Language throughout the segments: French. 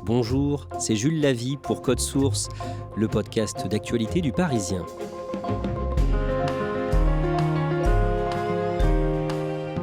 Bonjour, c'est Jules Lavie pour Code Source, le podcast d'actualité du Parisien.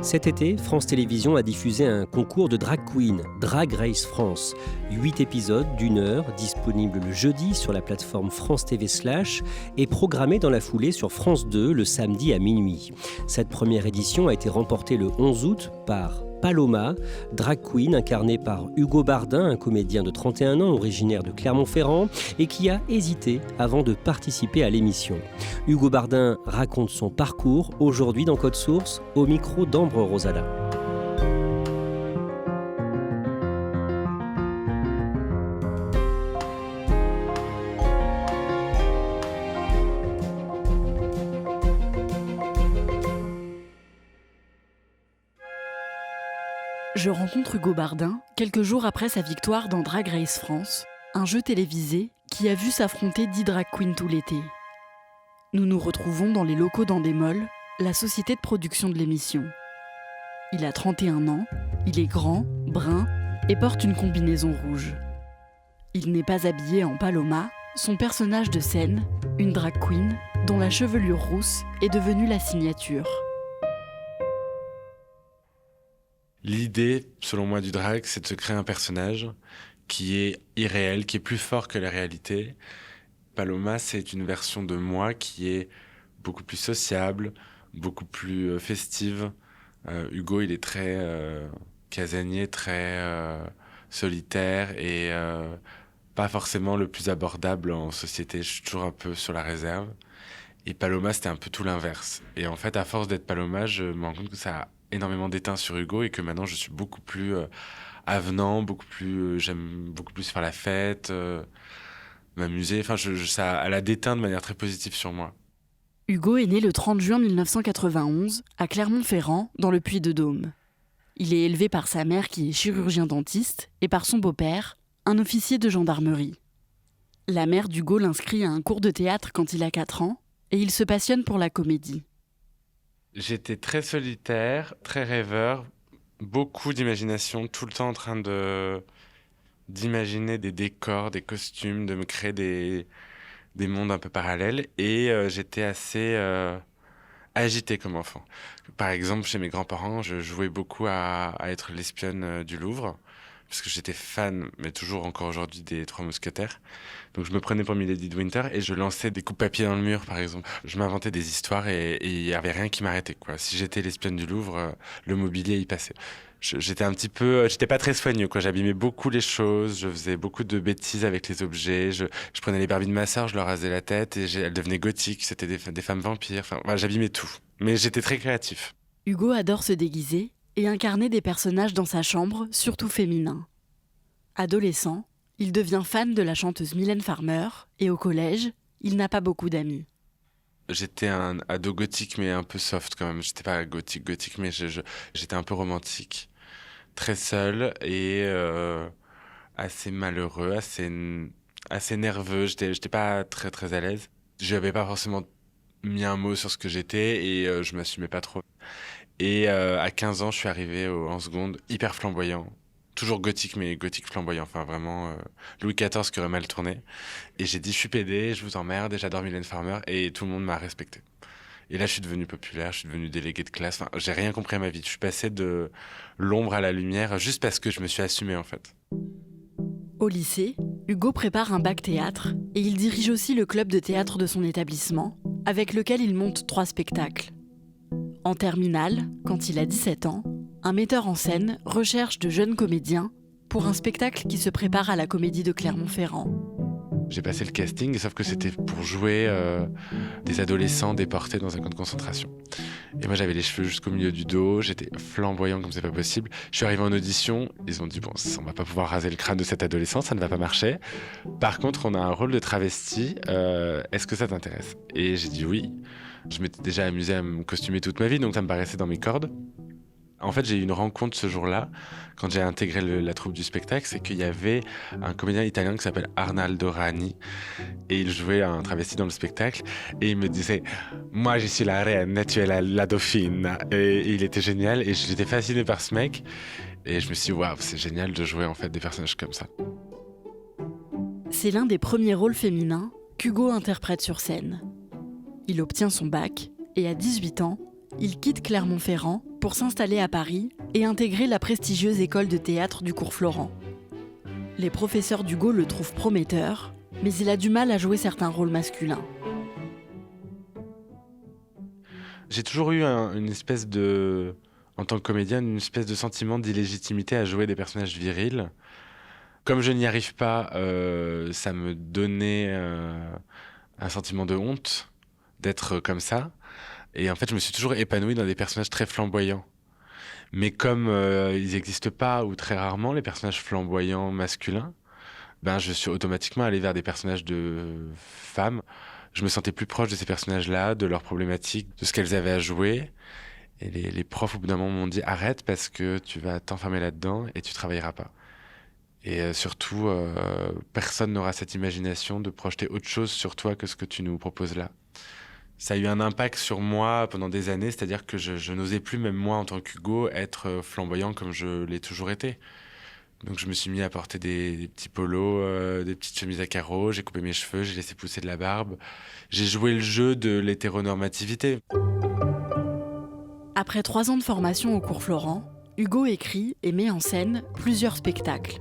Cet été, France Télévisions a diffusé un concours de drag queen, Drag Race France. 8 épisodes d'1 heure, disponibles le jeudi sur la plateforme France TV / et programmés dans la foulée sur France 2 le samedi à minuit. Cette première édition a été remportée le 11 août par Paloma, drag queen incarnée par Hugo Bardin, un comédien de 31 ans originaire de Clermont-Ferrand et qui a hésité avant de participer à l'émission. Hugo Bardin raconte son parcours aujourd'hui dans Code Source au micro d'Ambre Rosala. Je rencontre Hugo Bardin quelques jours après sa victoire dans Drag Race France, un jeu télévisé qui a vu s'affronter 10 drag queens tout l'été. Nous nous retrouvons dans les locaux d'Endemol, la société de production de l'émission. Il a 31 ans, il est grand, brun et porte une combinaison rouge. Il n'est pas habillé en Paloma, son personnage de scène, une drag queen dont la chevelure rousse est devenue la signature. L'idée, selon moi, du drag, c'est de se créer un personnage qui est irréel, qui est plus fort que la réalité. Paloma, c'est une version de moi qui est beaucoup plus sociable, beaucoup plus festive. Hugo, il est très casanier, très solitaire et pas forcément le plus abordable en société. Je suis toujours un peu sur la réserve. Et Paloma, c'était un peu tout l'inverse. Et en fait, à force d'être Paloma, je me rends compte que ça a énormément d'éteint sur Hugo et que maintenant je suis beaucoup plus avenant, j'aime beaucoup plus faire la fête, m'amuser. Enfin, elle a déteint de manière très positive sur moi. Hugo est né le 30 juin 1991 à Clermont-Ferrand, dans le Puy-de-Dôme. Il est élevé par sa mère qui est chirurgien-dentiste et par son beau-père, un officier de gendarmerie. La mère d'Hugo l'inscrit à un cours de théâtre quand il a 4 ans et il se passionne pour la comédie. J'étais très solitaire, très rêveur, beaucoup d'imagination, tout le temps en train d'imaginer des décors, des costumes, de me créer des mondes un peu parallèles. Et j'étais assez agité comme enfant. Par exemple, chez mes grands-parents, je jouais beaucoup à être l'espionne du Louvre, parce que j'étais fan, mais toujours encore aujourd'hui, des Trois Mousquetaires. Donc je me prenais pour Milady de Winter et je lançais des coups de papier dans le mur, par exemple. Je m'inventais des histoires et il y avait rien qui m'arrêtait, quoi. Si j'étais l'espionne du Louvre, le mobilier y passait. J'étais pas très soigneux, quoi. J'abîmais beaucoup les choses, je faisais beaucoup de bêtises avec les objets. Je prenais les Barbies de ma sœur, je leur rasais la tête et elles devenaient gothiques. C'était des femmes vampires. Enfin, voilà, j'abîmais tout. Mais j'étais très créatif. Hugo adore se déguiser et incarner des personnages dans sa chambre, surtout féminins. Adolescent, il devient fan de la chanteuse Mylène Farmer et au collège, il n'a pas beaucoup d'amis. J'étais un ado gothique mais un peu soft quand même. J'étais pas gothique mais j'étais un peu romantique. Très seul et assez malheureux, assez nerveux. J'étais pas très très à l'aise. Je n'avais pas forcément mis un mot sur ce que j'étais et je m'assumais pas trop. Et à 15 ans, je suis arrivé en seconde, hyper flamboyant. Toujours gothique, mais gothique flamboyant. Enfin, vraiment, Louis XIV qui aurait mal tourné. Et j'ai dit, je suis pédé, je vous emmerde, et j'adore Mylène Farmer. Et tout le monde m'a respecté. Et là, je suis devenu populaire, je suis devenu délégué de classe. Enfin, j'ai rien compris à ma vie. Je suis passé de l'ombre à la lumière juste parce que je me suis assumé, en fait. Au lycée, Hugo prépare un bac théâtre et il dirige aussi le club de théâtre de son établissement, avec lequel il monte 3 spectacles. En terminale, quand il a 17 ans, un metteur en scène recherche de jeunes comédiens pour un spectacle qui se prépare à la Comédie de Clermont-Ferrand. J'ai passé le casting, sauf que c'était pour jouer des adolescents déportés dans un camp de concentration. Et moi, j'avais les cheveux jusqu'au milieu du dos, j'étais flamboyant comme c'est pas possible. Je suis arrivé en audition, ils ont dit, bon, on va pas pouvoir raser le crâne de cet adolescent, ça ne va pas marcher. Par contre, on a un rôle de travesti, est-ce que ça t'intéresse ? Et j'ai dit oui. Je m'étais déjà amusé à me costumer toute ma vie, donc ça me paraissait dans mes cordes. En fait, j'ai eu une rencontre ce jour-là, quand j'ai intégré la troupe du spectacle, c'est qu'il y avait un comédien italien qui s'appelle Arnaldo Rani, et il jouait un travesti dans le spectacle, et il me disait « Moi, je suis la reine, tu es la dauphine ». Et il était génial, et j'étais fasciné par ce mec, et je me suis dit « Waouh, c'est génial de jouer en fait des personnages comme ça ». C'est l'un des premiers rôles féminins qu'Hugo interprète sur scène. Il obtient son bac, et à 18 ans, il quitte Clermont-Ferrand pour s'installer à Paris et intégrer la prestigieuse école de théâtre du Cours Florent. Les professeurs d'Hugo le trouvent prometteur, mais il a du mal à jouer certains rôles masculins. J'ai toujours eu une espèce de, en tant que comédienne, une espèce de sentiment d'illégitimité à jouer des personnages virils. Comme je n'y arrive pas, ça me donnait un sentiment de honte d'être comme ça. Et en fait, je me suis toujours épanoui dans des personnages très flamboyants. Mais comme ils n'existent pas, ou très rarement, les personnages flamboyants masculins, ben, je suis automatiquement allé vers des personnages de femmes. Je me sentais plus proche de ces personnages-là, de leurs problématiques, de ce qu'elles avaient à jouer. Et les profs, au bout d'un moment, m'ont dit « Arrête, parce que tu vas t'enfermer là-dedans et tu travailleras pas ». Et surtout, personne n'aura cette imagination de projeter autre chose sur toi que ce que tu nous proposes là. Ça a eu un impact sur moi pendant des années, c'est-à-dire que je n'osais plus, même moi en tant qu'Hugo, être flamboyant comme je l'ai toujours été. Donc je me suis mis à porter des petits polos, des petites chemises à carreaux, j'ai coupé mes cheveux, j'ai laissé pousser de la barbe. J'ai joué le jeu de l'hétéronormativité. Après 3 ans de formation au Cours Florent, Hugo écrit et met en scène plusieurs spectacles.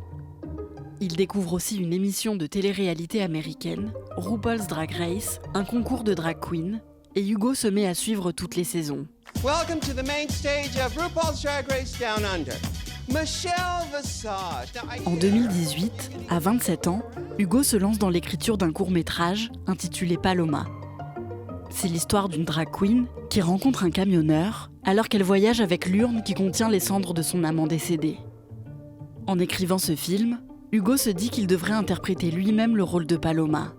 Il découvre aussi une émission de télé-réalité américaine, RuPaul's Drag Race, un concours de drag queen, et Hugo se met à suivre toutes les saisons. Welcome to the main stage of RuPaul's Drag Race Down Under. Michelle Visage. En 2018, à 27 ans, Hugo se lance dans l'écriture d'un court-métrage intitulé Paloma. C'est l'histoire d'une drag queen qui rencontre un camionneur alors qu'elle voyage avec l'urne qui contient les cendres de son amant décédé. En écrivant ce film, Hugo se dit qu'il devrait interpréter lui-même le rôle de Paloma.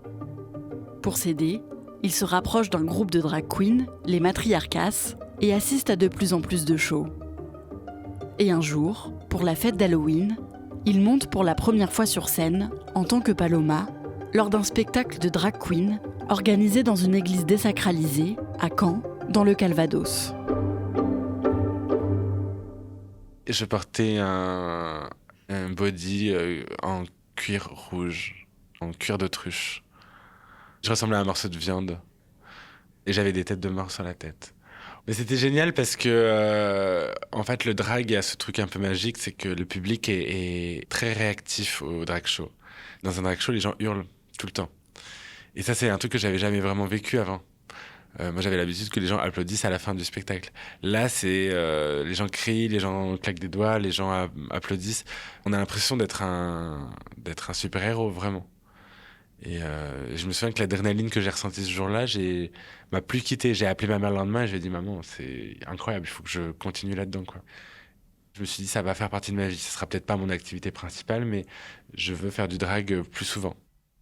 Pour s'aider, il se rapproche d'un groupe de drag queens, les Matriarcas, et assiste à de plus en plus de shows. Et un jour, pour la fête d'Halloween, il monte pour la première fois sur scène, en tant que Paloma, lors d'un spectacle de drag queen organisé dans une église désacralisée, à Caen, dans le Calvados. Je portais un body en cuir rouge, en cuir d'autruche. Je ressemblais à un morceau de viande et j'avais des têtes de mort sur la tête. Mais c'était génial parce que, en fait, le drag a ce truc un peu magique, c'est que le public est très réactif au drag show. Dans un drag show, les gens hurlent tout le temps. Et ça, c'est un truc que j'avais jamais vraiment vécu avant. Moi, j'avais l'habitude que les gens applaudissent à la fin du spectacle. Là, c'est les gens crient, les gens claquent des doigts, les gens applaudissent. On a l'impression d'être un super-héros, vraiment. Et je me souviens que l'adrénaline que j'ai ressentie ce jour-là, m'a plus quitté. J'ai appelé ma mère le lendemain et je lui ai dit « Maman, c'est incroyable, il faut que je continue là-dedans, quoi ». Je me suis dit « Ça va faire partie de ma vie. Ce sera peut-être pas mon activité principale, mais je veux faire du drag plus souvent ».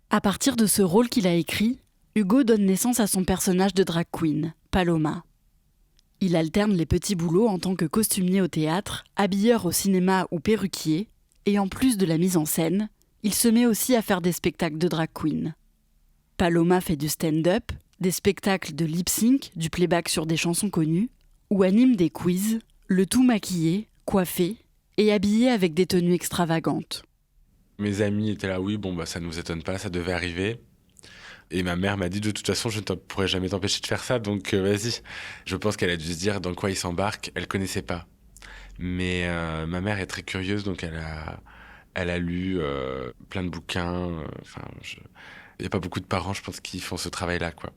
À partir de ce rôle qu'il a écrit, Hugo donne naissance à son personnage de drag queen, Paloma. Il alterne les petits boulots en tant que costumier au théâtre, habilleur au cinéma ou perruquier, et en plus de la mise en scène, il se met aussi à faire des spectacles de drag queen. Paloma fait du stand-up, des spectacles de lip-sync, du playback sur des chansons connues, ou anime des quiz, le tout maquillé, coiffé et habillé avec des tenues extravagantes. Mes amis étaient là « Oui, bon, ça nous étonne pas, ça devait arriver ». Et ma mère m'a dit, de toute façon, je ne pourrais jamais t'empêcher de faire ça, donc vas-y. Je pense qu'elle a dû se dire dans quoi il s'embarque. Elle connaissait pas. Mais ma mère est très curieuse, donc elle a lu plein de bouquins. Il n'y a pas beaucoup de parents, je pense, qui font ce travail-là, quoi.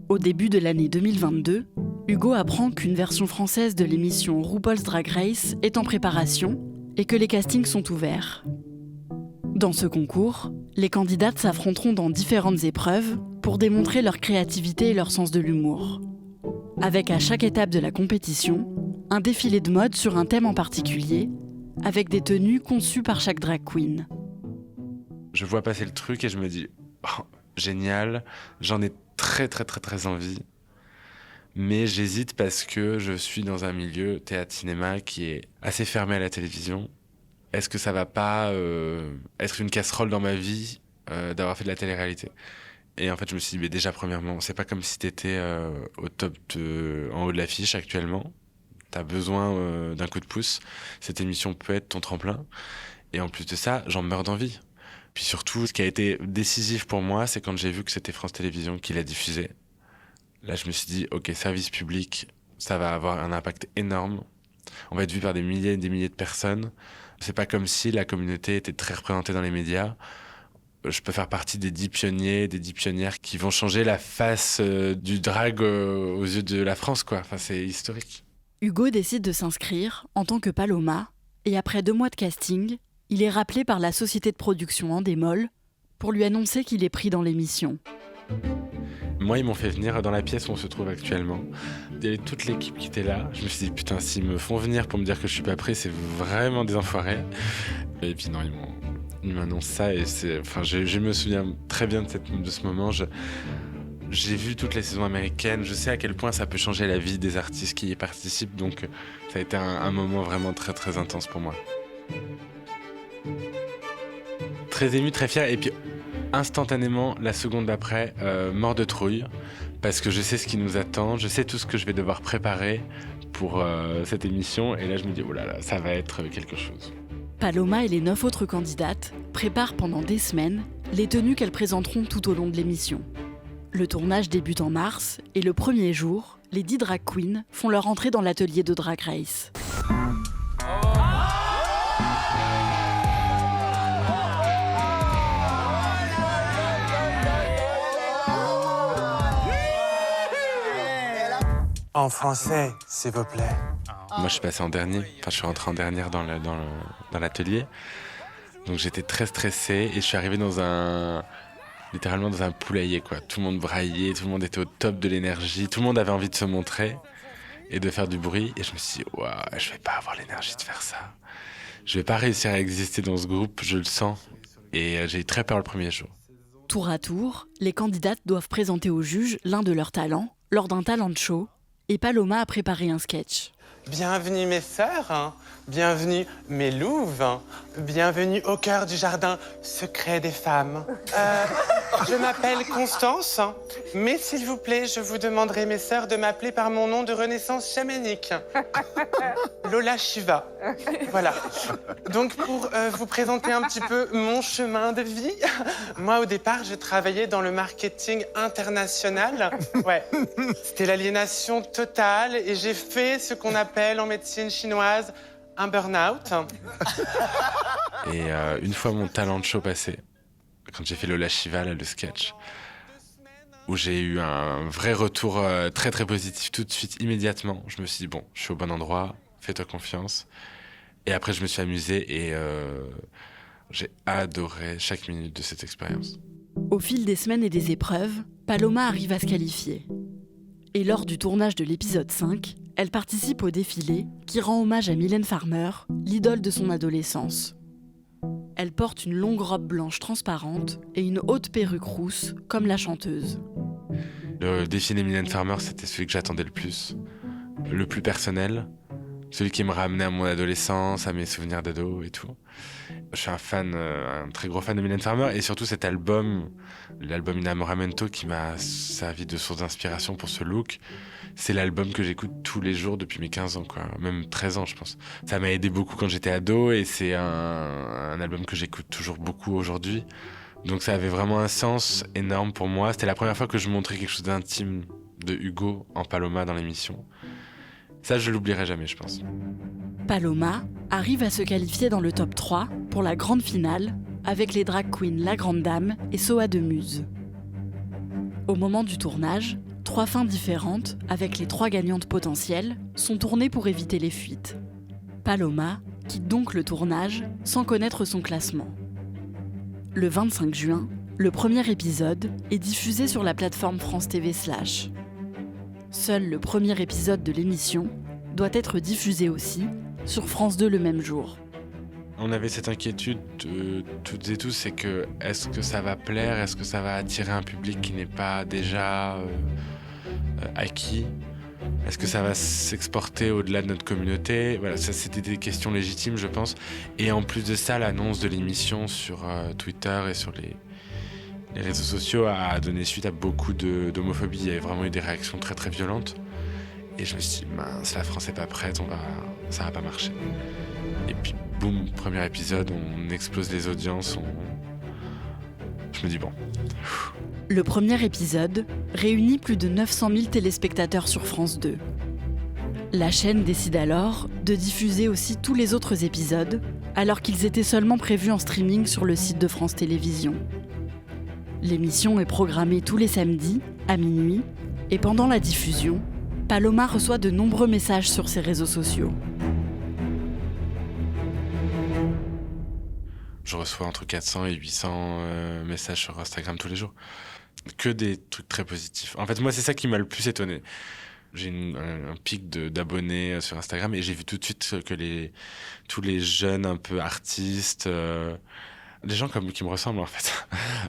Au début de l'année 2022, Hugo apprend qu'une version française de l'émission RuPaul's Drag Race est en préparation et que les castings sont ouverts. Dans ce concours, les candidates s'affronteront dans différentes épreuves pour démontrer leur créativité et leur sens de l'humour. Avec à chaque étape de la compétition, un défilé de mode sur un thème en particulier, avec des tenues conçues par chaque drag queen. Je vois passer le truc et je me dis oh, génial, j'en ai très très très très envie. Mais j'hésite parce que je suis dans un milieu théâtre-cinéma qui est assez fermé à la télévision. Est-ce que ça va pas être une casserole dans ma vie d'avoir fait de la télé-réalité ? Et en fait, je me suis dit, mais déjà, premièrement, c'est pas comme si t'étais au top en haut de l'affiche actuellement. T'as besoin d'un coup de pouce. Cette émission peut être ton tremplin. Et en plus de ça, j'en meurs d'envie. Puis surtout, ce qui a été décisif pour moi, c'est quand j'ai vu que c'était France Télévisions qui l'a diffusé. Là, je me suis dit, ok, service public, ça va avoir un impact énorme. On va être vu par des milliers et des milliers de personnes. C'est pas comme si la communauté était très représentée dans les médias. Je peux faire partie des 10 pionniers, des 10 pionnières qui vont changer la face du drag aux yeux de la France, quoi. Enfin, c'est historique. Hugo décide de s'inscrire en tant que Paloma, et après 2 mois de casting, il est rappelé par la société de production Endemol pour lui annoncer qu'il est pris dans l'émission. Moi, ils m'ont fait venir dans la pièce où on se trouve actuellement. Il y avait toute l'équipe qui était là. Je me suis dit, putain, s'ils me font venir pour me dire que je suis pas pris, c'est vraiment des enfoirés. Et puis non, ils m'annoncent ça et je me souviens très bien de ce moment. J'ai vu toutes les saisons américaines. Je sais à quel point ça peut changer la vie des artistes qui y participent. Donc, ça a été un moment vraiment très, très intense pour moi. Très ému, très fier. Et puis, instantanément, la seconde d'après, mort de trouille. Parce que je sais ce qui nous attend. Je sais tout ce que je vais devoir préparer pour cette émission. Et là, je me dis, oh là là, ça va être quelque chose. Paloma et les 9 autres candidates préparent pendant des semaines les tenues qu'elles présenteront tout au long de l'émission. Le tournage débute en mars et le premier jour, les 10 drag queens font leur entrée dans l'atelier de Drag Race. En français, s'il vous plaît. Moi, je suis passé en dernier. Enfin, je suis rentré en dernière dans l'atelier. Donc, j'étais très stressé et je suis arrivé littéralement dans un poulailler, quoi. Tout le monde braillait, tout le monde était au top de l'énergie, tout le monde avait envie de se montrer et de faire du bruit. Et je me suis dit, waouh, je vais pas avoir l'énergie de faire ça. Je vais pas réussir à exister dans ce groupe, je le sens. Et j'ai eu très peur le premier jour. Tour à tour, les candidates doivent présenter aux juges l'un de leurs talents lors d'un talent show. Et Paloma a préparé un sketch. Bienvenue mes sœurs, bienvenue mes louves, bienvenue au cœur du jardin secret des femmes. Je m'appelle Constance, mais s'il vous plaît, je vous demanderai mes sœurs de m'appeler par mon nom de renaissance chamanique. Lola Shiva. Voilà. Donc pour vous présenter un petit peu mon chemin de vie, moi au départ, je travaillais dans le marketing international. Ouais. C'était l'aliénation totale et j'ai fait ce qu'on appelle en médecine chinoise un burn-out. Et une fois mon talent show passé, quand j'ai fait Lola Shiva, là, le sketch, où j'ai eu un vrai retour très très positif tout de suite, immédiatement, je me suis dit, bon, je suis au bon endroit, fais-toi confiance. Et après, je me suis amusé et j'ai adoré chaque minute de cette expérience. Au fil des semaines et des épreuves, Paloma arrive à se qualifier. Et lors du tournage de l'épisode 5, elle participe au défilé qui rend hommage à Mylène Farmer, l'idole de son adolescence. Elle porte une longue robe blanche transparente et une haute perruque rousse, comme la chanteuse. Le défilé Mylène Farmer, c'était celui que j'attendais le plus personnel, celui qui me ramenait à mon adolescence, à mes souvenirs d'ado et tout. Je suis un très gros fan de Mylène Farmer et surtout cet album, l'album Innamoramento qui m'a servi de source d'inspiration pour ce look. C'est l'album que j'écoute tous les jours depuis mes 15 ans, quoi. Même 13 ans, je pense. Ça m'a aidé beaucoup quand j'étais ado et c'est un album que j'écoute toujours beaucoup aujourd'hui. Donc ça avait vraiment un sens énorme pour moi. C'était la première fois que je montrais quelque chose d'intime de Hugo en Paloma dans l'émission. Ça, je l'oublierai jamais, je pense. Paloma arrive à se qualifier dans le top 3 pour la grande finale avec les drag queens La Grande Dame et Soa de Muse. Au moment du tournage, 3 fins différentes, avec les 3 gagnantes potentielles, sont tournées pour éviter les fuites. Paloma quitte donc le tournage sans connaître son classement. Le 25 juin, le premier épisode est diffusé sur la plateforme France TV /. Seul le premier épisode de l'émission doit être diffusé aussi sur France 2 le même jour. On avait cette inquiétude toutes et tous, c'est que est-ce que ça va plaire, est-ce que ça va attirer un public qui n'est pas déjà acquis, Est-ce que ça va s'exporter au-delà de notre communauté? Voilà, ça c'était des questions légitimes, je pense. Et en plus de ça, l'annonce de l'émission sur Twitter et sur les réseaux sociaux a donné suite à beaucoup d'homophobie. Il y avait vraiment eu des réactions très très violentes. Et je me suis dit, mince, la France n'est pas prête, ça va pas marcher. Et puis boum, premier épisode, on explose les audiences. Je me dis bon. Le premier épisode réunit plus de 900 000 téléspectateurs sur France 2. La chaîne décide alors de diffuser aussi tous les autres épisodes, alors qu'ils étaient seulement prévus en streaming sur le site de France Télévisions. L'émission est programmée tous les samedis, à minuit, et pendant la diffusion, Paloma reçoit de nombreux messages sur ses réseaux sociaux. Je reçois entre 400 et 800 messages sur Instagram tous les jours. Que des trucs très positifs. En fait, moi, c'est ça qui m'a le plus étonné. J'ai un pic d'abonnés sur Instagram et j'ai vu tout de suite que tous les jeunes un peu artistes, des gens qui me ressemblent en fait,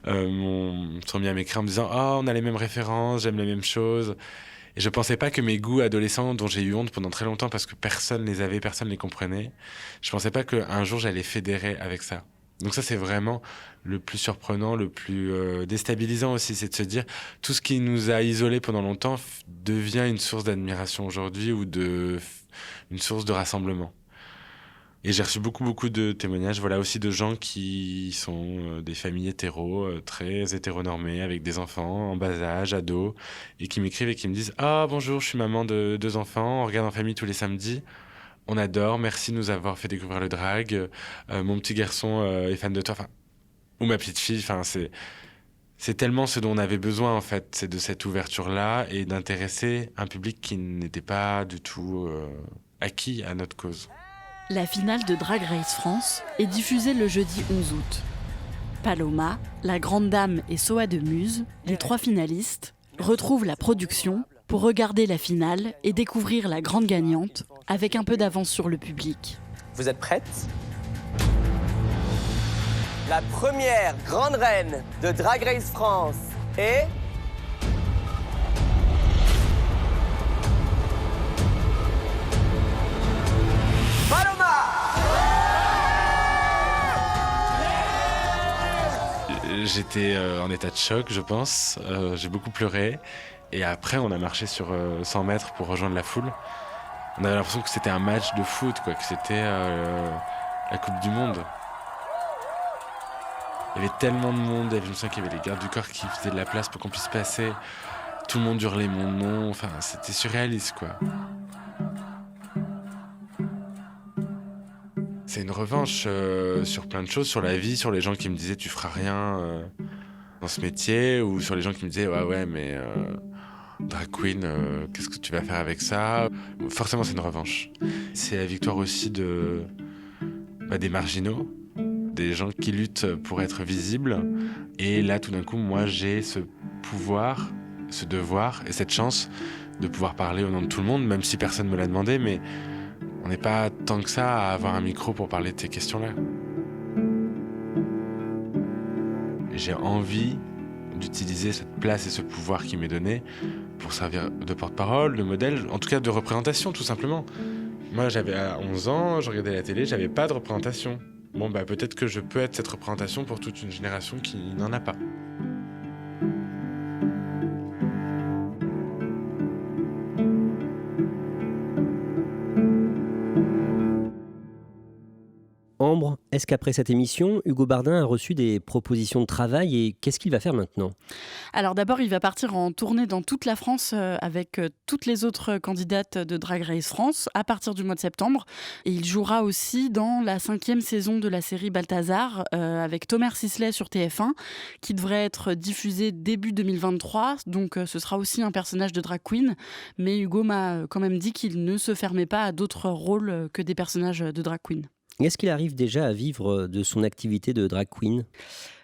sont mis à m'écrire en me disant « Oh, on a les mêmes références, j'aime les mêmes choses ». Et je pensais pas que mes goûts adolescents, dont j'ai eu honte pendant très longtemps parce que personne les avait, personne les comprenait, je pensais pas qu'un jour j'allais fédérer avec ça. Donc ça, c'est vraiment le plus surprenant, le plus déstabilisant aussi, c'est de se dire tout ce qui nous a isolés pendant longtemps devient une source d'admiration aujourd'hui ou une source de rassemblement. Et j'ai reçu beaucoup de témoignages, voilà, aussi de gens qui sont des familles très hétéronormées, avec des enfants en bas âge, ados, et qui m'écrivent et qui me disent « Ah, bonjour, je suis maman de 2 enfants, on regarde en famille tous les samedis. On adore, merci de nous avoir fait découvrir le drag. Mon petit garçon est fan de toi. » Ou ma petite fille. C'est tellement ce dont on avait besoin, en fait. C'est de cette ouverture-là et d'intéresser un public qui n'était pas du tout acquis à notre cause. La finale de Drag Race France est diffusée le jeudi 11 août. Paloma, La Grande Dame et Soa de Muse, les 3 finalistes, retrouvent la production pour regarder la finale et découvrir la grande gagnante avec un peu d'avance sur le public. Vous êtes prêtes? La première grande reine de Drag Race France est... J'étais en état de choc, je pense. J'ai beaucoup pleuré. Et après, on a marché sur 100 mètres pour rejoindre la foule. On avait l'impression que c'était un match de foot, quoi, que c'était la Coupe du Monde. Il y avait tellement de monde. Je me souviens qu'il y avait les gardes du corps qui faisaient de la place pour qu'on puisse passer. Tout le monde hurlait mon nom. Enfin, c'était surréaliste, quoi. C'est une revanche sur plein de choses, sur la vie, sur les gens qui me disaient « tu feras rien dans ce métier » ou sur les gens qui me disaient « ouais, mais drag queen, qu'est-ce que tu vas faire avec ça ?» Forcément, c'est une revanche. C'est la victoire aussi des marginaux, des gens qui luttent pour être visibles. Et là, tout d'un coup, moi, j'ai ce pouvoir, ce devoir et cette chance de pouvoir parler au nom de tout le monde, même si personne ne me l'a demandé, mais... On n'est pas tant que ça à avoir un micro pour parler de ces questions-là. J'ai envie d'utiliser cette place et ce pouvoir qui m'est donné pour servir de porte-parole, de modèle, en tout cas de représentation, tout simplement. Moi, j'avais 11 ans, je regardais la télé, j'avais pas de représentation. Bon, peut-être que je peux être cette représentation pour toute une génération qui n'en a pas. Ambre, est-ce qu'après cette émission, Hugo Bardin a reçu des propositions de travail et qu'est-ce qu'il va faire maintenant ? Alors d'abord, il va partir en tournée dans toute la France avec toutes les autres candidates de Drag Race France à partir du mois de septembre. Et il jouera aussi dans la 5e saison de la série Balthazar avec Thomas Sisley sur TF1 qui devrait être diffusée début 2023. Donc ce sera aussi un personnage de drag queen. Mais Hugo m'a quand même dit qu'il ne se fermait pas à d'autres rôles que des personnages de drag queen. Est-ce qu'il arrive déjà à vivre de son activité de drag queen ?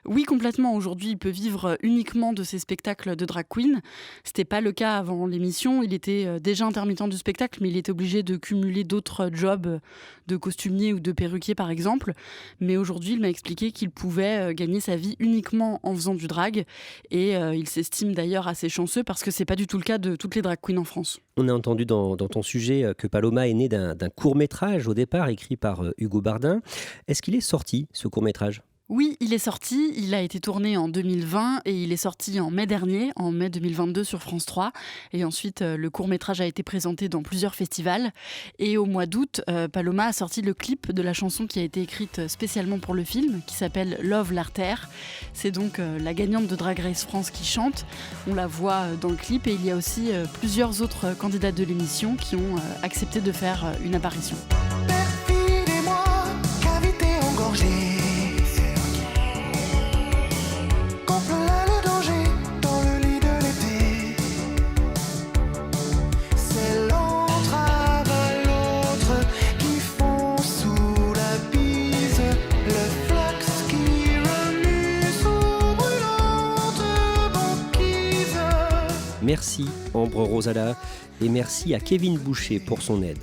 Oui, complètement. Aujourd'hui, il peut vivre uniquement de ses spectacles de drag queen. C'était pas le cas avant l'émission. Il était déjà intermittent du spectacle, mais il était obligé de cumuler d'autres jobs de costumier ou de perruquier, par exemple. Mais aujourd'hui, il m'a expliqué qu'il pouvait gagner sa vie uniquement en faisant du drag. Et il s'estime d'ailleurs assez chanceux parce que c'est pas du tout le cas de toutes les drag queens en France. On a entendu dans ton sujet que Paloma est né d'un court-métrage au départ, écrit par Hugo Bardin. Est-ce qu'il est sorti, ce court-métrage ? Oui, il est sorti, il a été tourné en 2020 et il est sorti en mai dernier, en mai 2022 sur France 3. Et ensuite, le court-métrage a été présenté dans plusieurs festivals. Et au mois d'août, Paloma a sorti le clip de la chanson qui a été écrite spécialement pour le film, qui s'appelle Love l'Artère. C'est donc la gagnante de Drag Race France qui chante. On la voit dans le clip et il y a aussi plusieurs autres candidates de l'émission qui ont accepté de faire une apparition. Perfidez-moi, cavité engorgée. Merci Ambre Rosala et merci à Kevin Boucher pour son aide.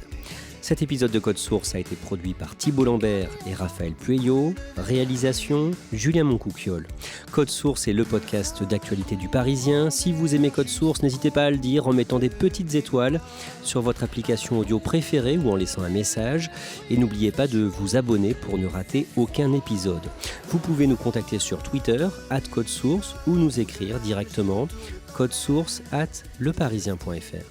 Cet épisode de Code Source a été produit par Thibault Lambert et Raphaël Pueyo. Réalisation, Julien Moncouquiol. Code Source est le podcast d'actualité du Parisien. Si vous aimez Code Source, n'hésitez pas à le dire en mettant des petites étoiles sur votre application audio préférée ou en laissant un message. Et n'oubliez pas de vous abonner pour ne rater aucun épisode. Vous pouvez nous contacter sur Twitter, @codesource, ou nous écrire directement codesource@leparisien.fr.